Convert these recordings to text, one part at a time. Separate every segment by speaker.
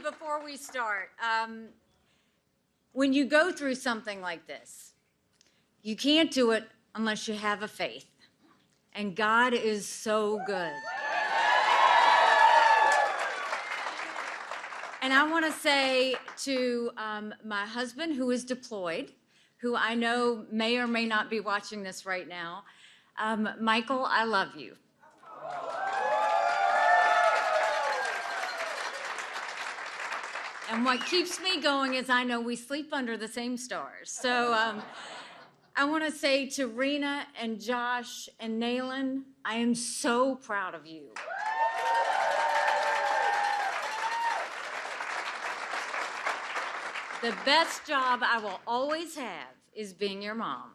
Speaker 1: before we start. When you go through something like this, you can't do it unless you have a faith. And God is so good. And I want to say to my husband, who is deployed, who I know may or may not be watching this right now, Michael, I love you. And what keeps me going is I know we sleep under the same stars. So I want to say to Rena and Josh and Nayland, I am so proud of you. The best job I will always have is being your mom.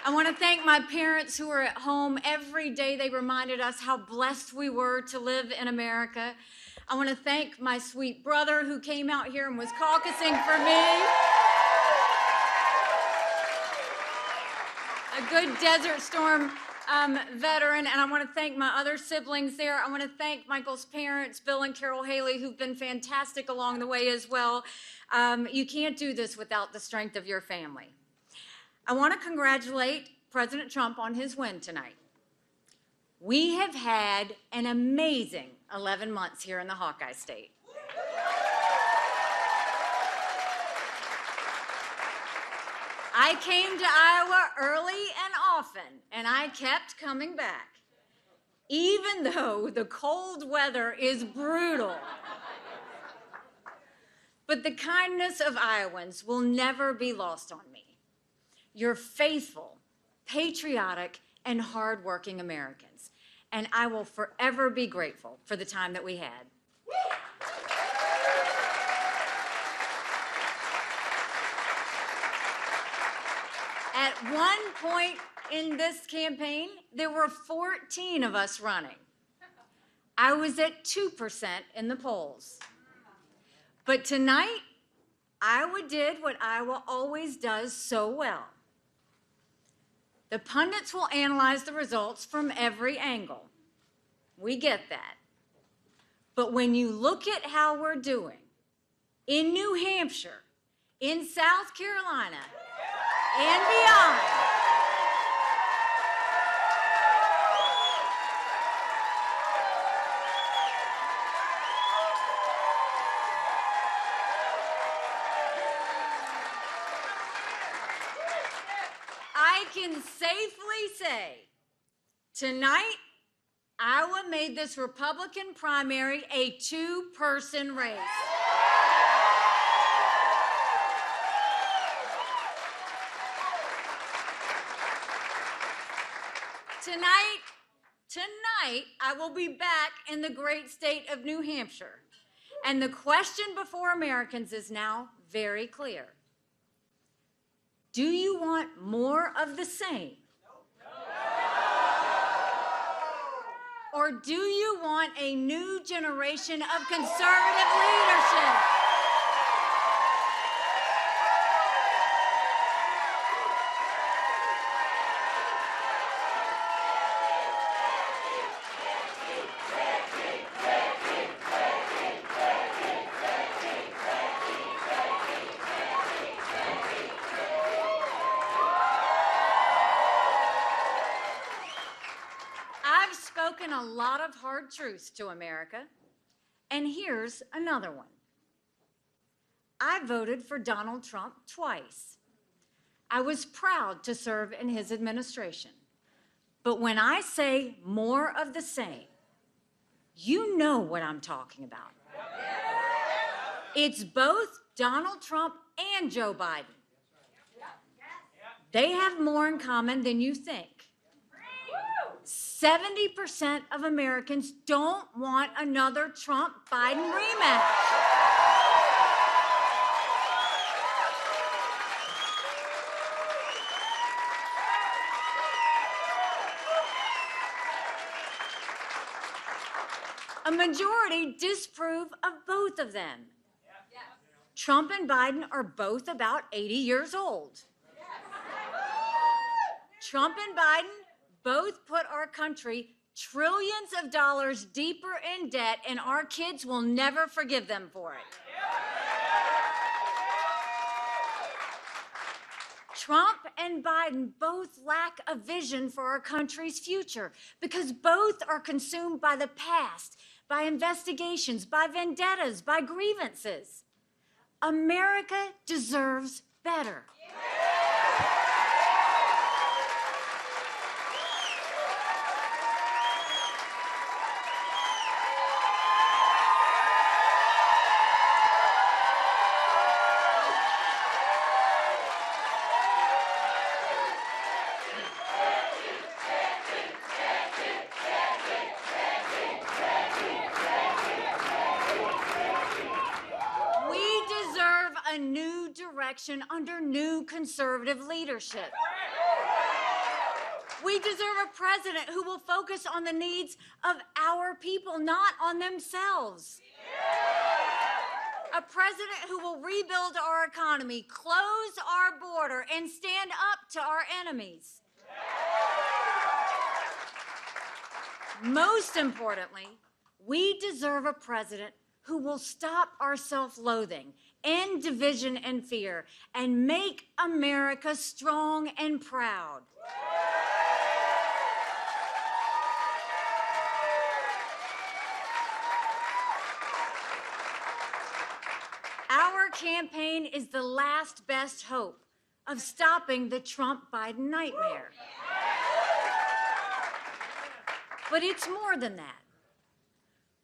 Speaker 1: I want to thank my parents who are at home. Every day they reminded us how blessed we were to live in America. I want to thank my sweet brother who came out here and was caucusing for me. A good Desert Storm veteran, and I want to thank my other siblings there. I want to thank Michael's parents, Bill and Carol Haley, who've been fantastic along the way as well. You can't do this without the strength of your family. I want to congratulate President Trump on his win tonight. We have had an amazing 11 months here in the Hawkeye State. I came to Iowa early and often, and I kept coming back, even though the cold weather is brutal. But the kindness of Iowans will never be lost on me. You're faithful, patriotic, and hardworking Americans, and I will forever be grateful for the time that we had. At one point in this campaign, there were 14 of us running. I was at 2% in the polls. But tonight, Iowa did what Iowa always does so well. The pundits will analyze the results from every angle. We get that. But when you look at how we're doing in New Hampshire, in South Carolina, and beyond, I can safely say tonight, Iowa made this Republican primary a two-person race. Tonight, I will be back in the great state of New Hampshire. And the question before Americans is now very clear. Do you want more of the same? Or do you want a new generation of conservative leadership? A lot of hard truths to America, and here's another one. I voted for Donald Trump twice. I was proud to serve in his administration. But when I say more of the same, you know what I'm talking about. It's both Donald Trump and Joe Biden. They have more in common than you think. 70% of Americans don't want another Trump-Biden rematch. A majority disapprove of both of them. Trump and Biden are both about 80 years old. Trump and Biden both put our country trillions of dollars deeper in debt, and our kids will never forgive them for it. Trump and Biden both lack a vision for our country's future because both are consumed by the past, by investigations, by vendettas, by grievances. America deserves better. A new direction under new conservative leadership. We deserve a president who will focus on the needs of our people, not on themselves. A president who will rebuild our economy, close our border, and stand up to our enemies. Most importantly, we deserve a president who will stop our self-loathing, end division and fear, and make America strong and proud. Our campaign is the last best hope of stopping the Trump-Biden nightmare. But it's more than that.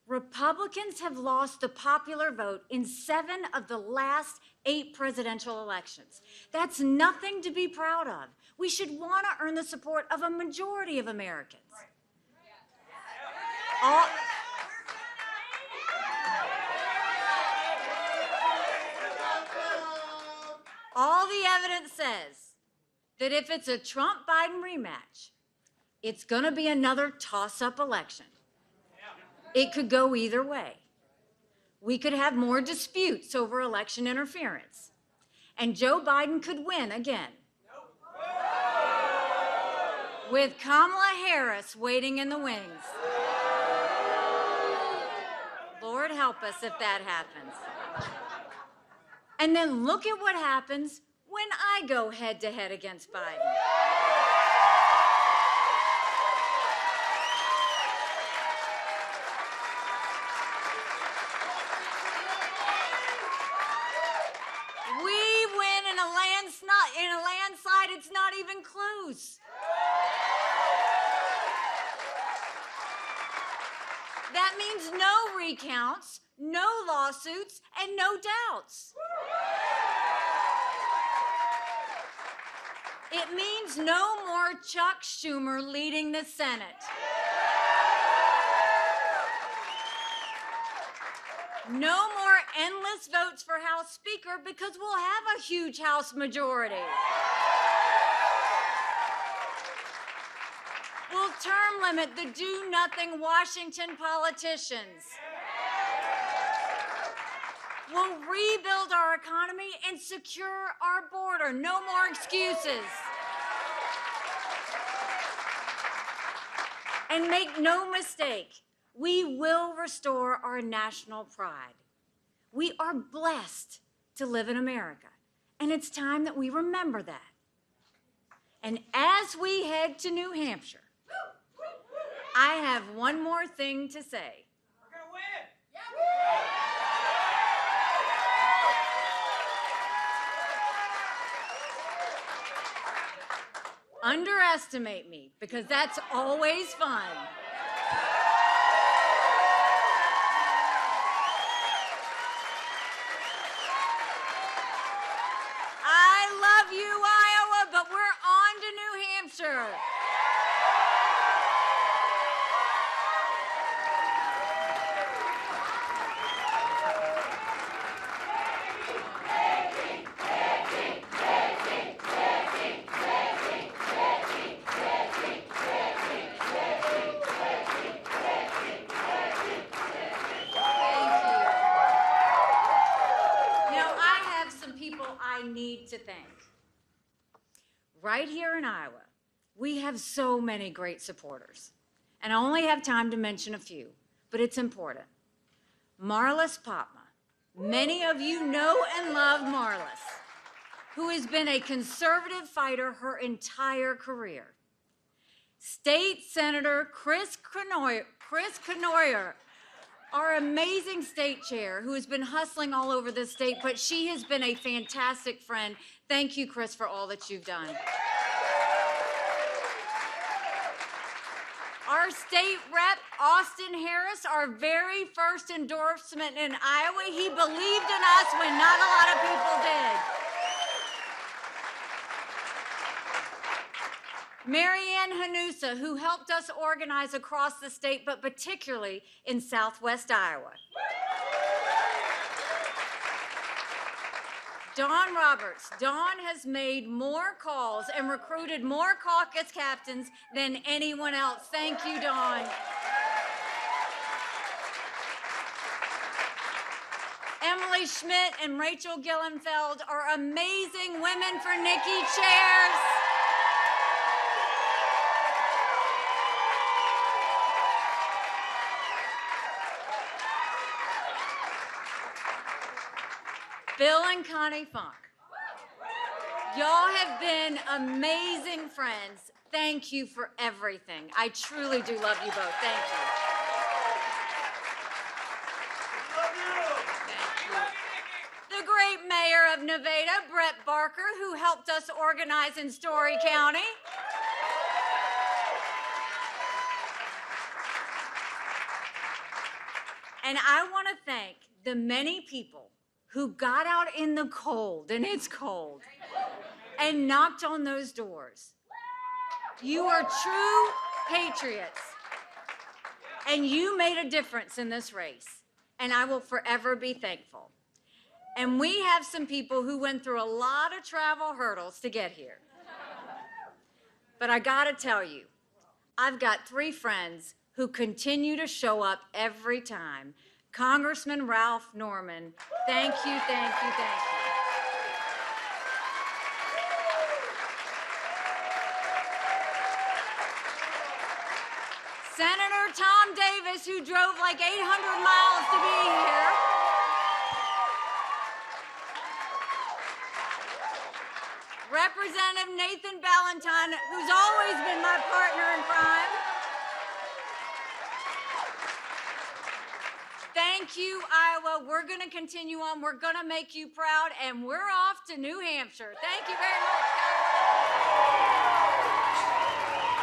Speaker 1: Republicans have lost the popular vote in 7 of the last 8 presidential elections. That's nothing to be proud of. We should want to earn the support of a majority of Americans. All the evidence says that if it's a Trump-Biden rematch, it's going to be another toss-up election. It could go either way. We could have more disputes over election interference, and Joe Biden could win again, with Kamala Harris waiting in the wings. Lord help us if that happens. And then look at what happens when I go head-to-head against Biden. In a landslide, it's not even close. That means no recounts, no lawsuits, and no doubts. It means no more Chuck Schumer leading the Senate. No more endless votes for House Speaker because we'll have a huge House majority. We'll term limit the do-nothing Washington politicians. We'll rebuild our economy and secure our border. No more excuses. And make no mistake, we will restore our national pride. We are blessed to live in America, and it's time that we remember that. And as we head to New Hampshire, I have one more thing to say.
Speaker 2: We're gonna win!
Speaker 1: Underestimate me, because that's always fun. I love you, Iowa, but we're on to New Hampshire. To thank. Right here in Iowa, we have so many great supporters. And I only have time to mention a few, but it's important. Marlis Popma. Many of you know and love Marlis, who has been a conservative fighter her entire career. State Senator Chris Knoyer, our amazing state chair, who has been hustling all over the state, but she has been a fantastic friend. Thank you, Chris, for all that you've done. Our state rep, Austin Harris, our very first endorsement in Iowa, he believed in us when not a lot of people did. Marianne Hanusa, who helped us organize across the state, but particularly in Southwest Iowa. Dawn Roberts. Dawn has made more calls and recruited more caucus captains than anyone else. Thank you, Dawn. Emily Schmidt and Rachel Gillenfeld are amazing women for Nikki chairs. Bill and Connie Funk. Y'all have been amazing friends. Thank you for everything. I truly do love you both. Thank you. Thank you. The great mayor of Nevada, Brett Barker, who helped us organize in Story County. And I want to thank the many people who got out in the cold, and it's cold, and knocked on those doors. You are true patriots, and you made a difference in this race, and I will forever be thankful. And we have some people who went through a lot of travel hurdles to get here. But I gotta tell you, I've got 3 friends who continue to show up every time. Congressman Ralph Norman, thank you, thank you, thank you. Senator Tom Davis, who drove like 800 miles to be here. Representative Nathan Ballantyne, who's always been my partner in crime. Thank you, Iowa. We're going to continue on. We're going to make you proud, and we're off to New Hampshire. Thank you very much, guys.